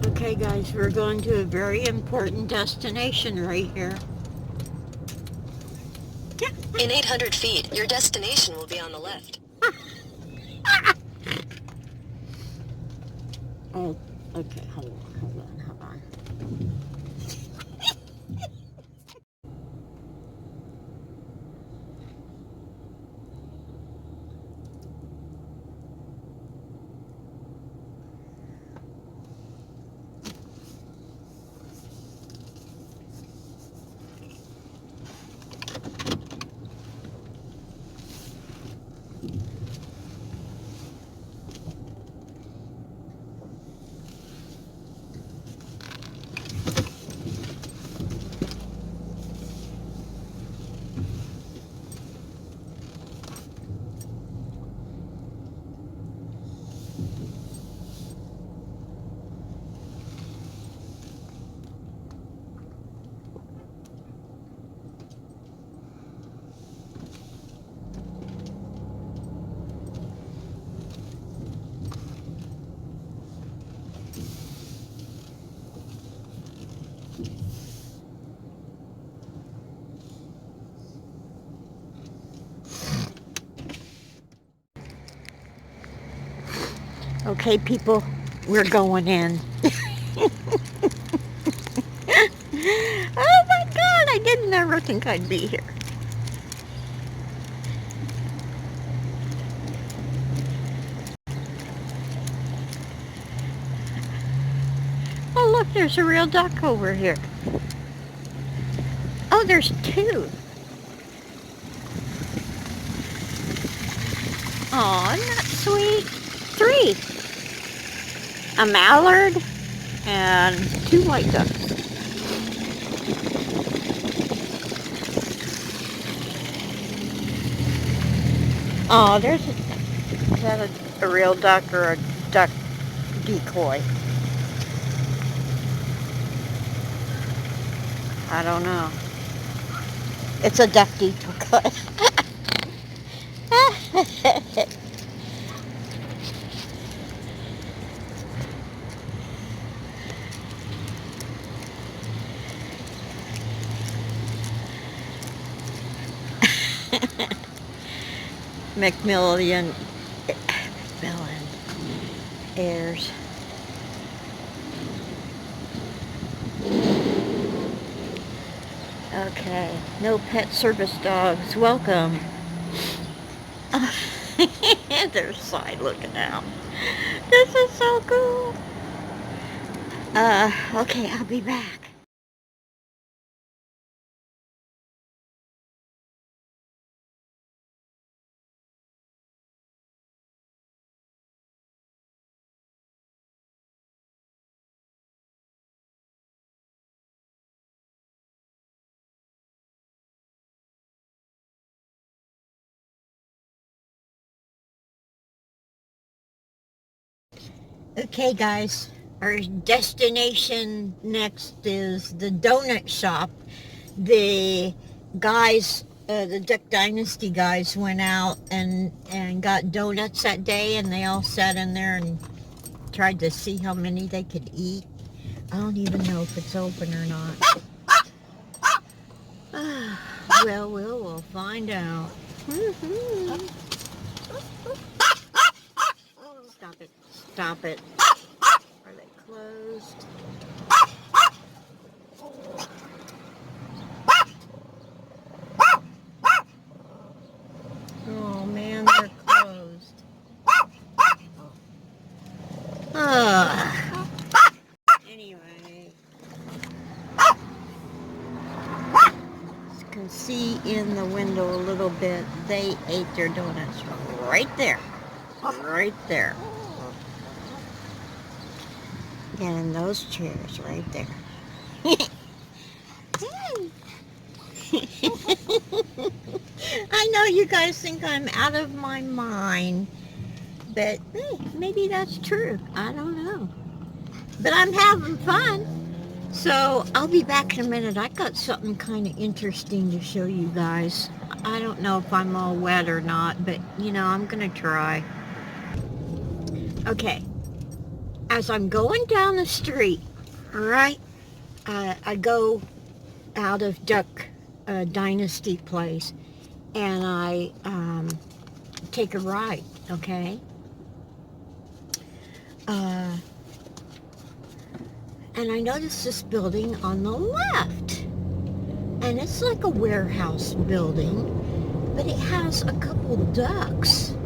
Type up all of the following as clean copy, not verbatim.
Okay guys, we're going to a very important destination right here. In 800 feet, your destination will be on the left. Oh, okay, hold on. Okay, people, we're going in. Oh my God, I didn't ever think I'd be here. Oh look, there's a real duck over here. Oh, there's two. Oh, isn't that sweet? Three. A mallard and two white ducks. Oh, is that a real duck or a duck decoy? I don't know. It's a duck decoy. Macmillan Airs. Okay, no pet service dogs. Welcome. They're side looking out. This is so cool. Okay, I'll be back. Okay guys, our destination next is the donut shop. The guys, the Duck Dynasty guys went out and got donuts that day, and they all sat in there and tried to see how many they could eat. I don't even know if it's open or not. Well, we'll find out. Stop it. Are they closed? Oh man, they're closed. Anyway, you can see in the window a little bit. They ate their donuts right there. Right there. And in those chairs right there. I know you guys think I'm out of my mind, but hey, maybe that's true. I don't know. But I'm having fun. So I'll be back in a minute. I got something kind of interesting to show you guys. I don't know if I'm all wet or not, but you know, I'm going to try. Okay. as I'm going down the street, all right, I go out of Duck Dynasty Place, and I take a right, okay? And I noticed this building on the left. And it's like a warehouse building, but it has a couple ducks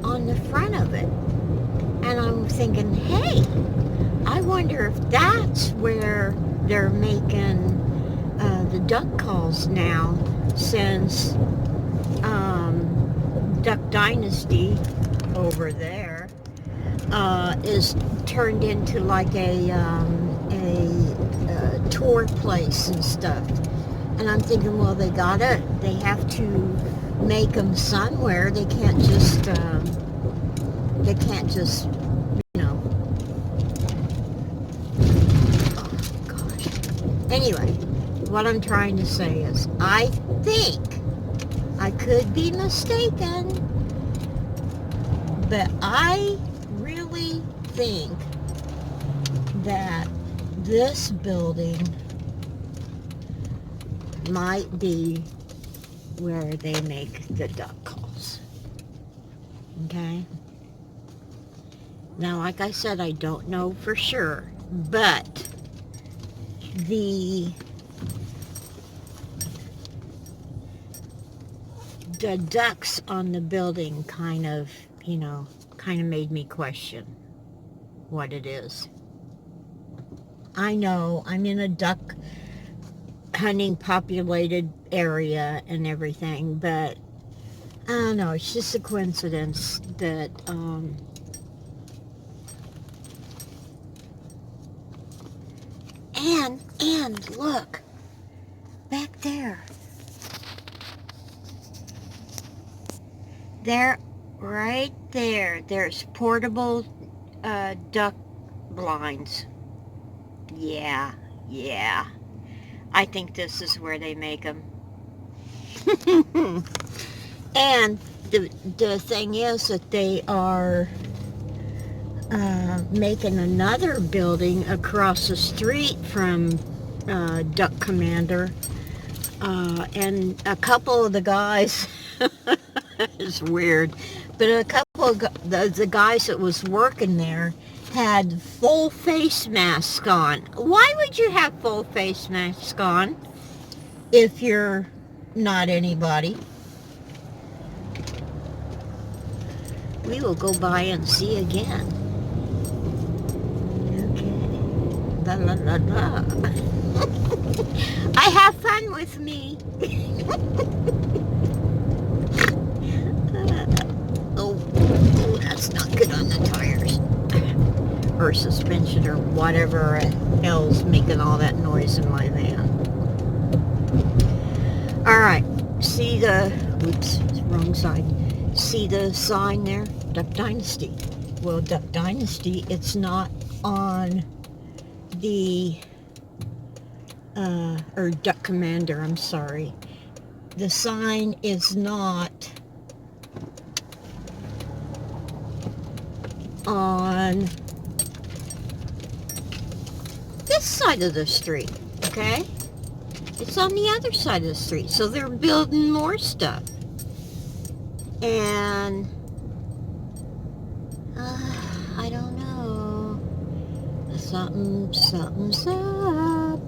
on the front of it. And I'm thinking, hey, I wonder if that's where they're making the duck calls now, since Duck Dynasty over there is turned into like a tour place and stuff. And I'm thinking, well, they have to make them somewhere. They can't just, you know. Oh, gosh. Anyway, what I'm trying to say is, I think, I could be mistaken, but I really think that this building might be where they make the duck calls. Okay? Now, like I said, I don't know for sure, but the ducks on the building kind of made me question what it is. I know I'm in a duck hunting populated area and everything, but I don't know, it's just a coincidence that and look back there, right there, there's portable duck blinds. Yeah, I think this is where they make them. And the thing is that they are making another building across the street from Duck Commander, and a couple of the guys it's weird, but a couple of the guys that was working there had full face masks on. Why would you have full face masks on if you're not anybody? We will go by and see again. Okay. La la la la. I have fun with me. Oh, that's not good on the tires. Or suspension or whatever hell's making all that noise in my van. Alright, see the, oops, wrong side. See the sign there? Duck Dynasty. Well, Duck Dynasty, it's not on the, or Duck Commander, I'm sorry. The sign is not on this side of the street, okay? It's on the other side of the street. So they're building more stuff. And I don't know. Something's up.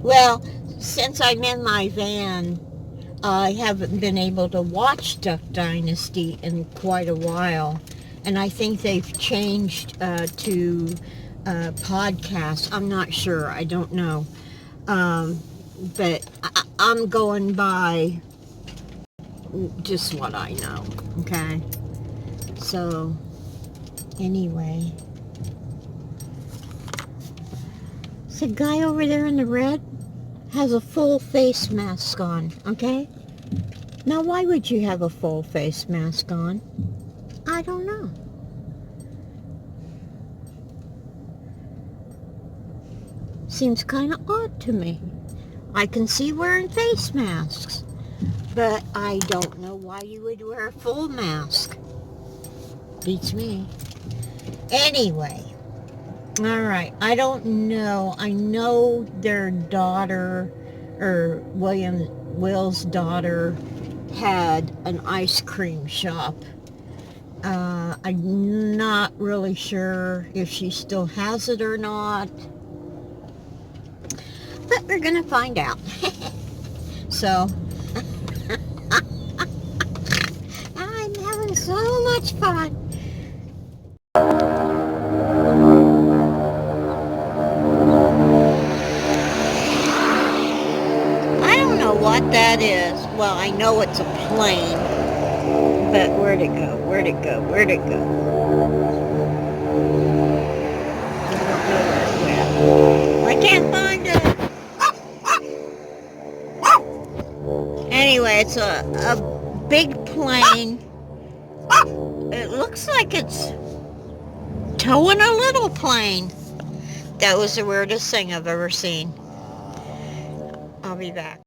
Well, since I'm in my van, I haven't been able to watch Duck Dynasty in quite a while. And I think they've changed to podcasts. I'm not sure. I don't know. But I'm going by just what I know. Okay? So, anyway. The guy over there in the red has a full face mask on. Okay? Now, why would you have a full face mask on? I don't know. Seems kind of odd to me. I can see wearing face masks, but I don't know why you would wear a full mask. Beats me. Anyway, all right. I don't know. I know their daughter, or Will's daughter, had an ice cream shop. I'm not really sure if she still has it or not, but we're gonna find out. So, I'm having so much fun. I don't know what that is. Well, I know it's a plane, but where'd it go? Where'd it go? Where'd it go? I don't know where it went. I can't find it. Anyway, it's a big plane. It looks like it's towing a little plane. That was the weirdest thing I've ever seen. I'll be back.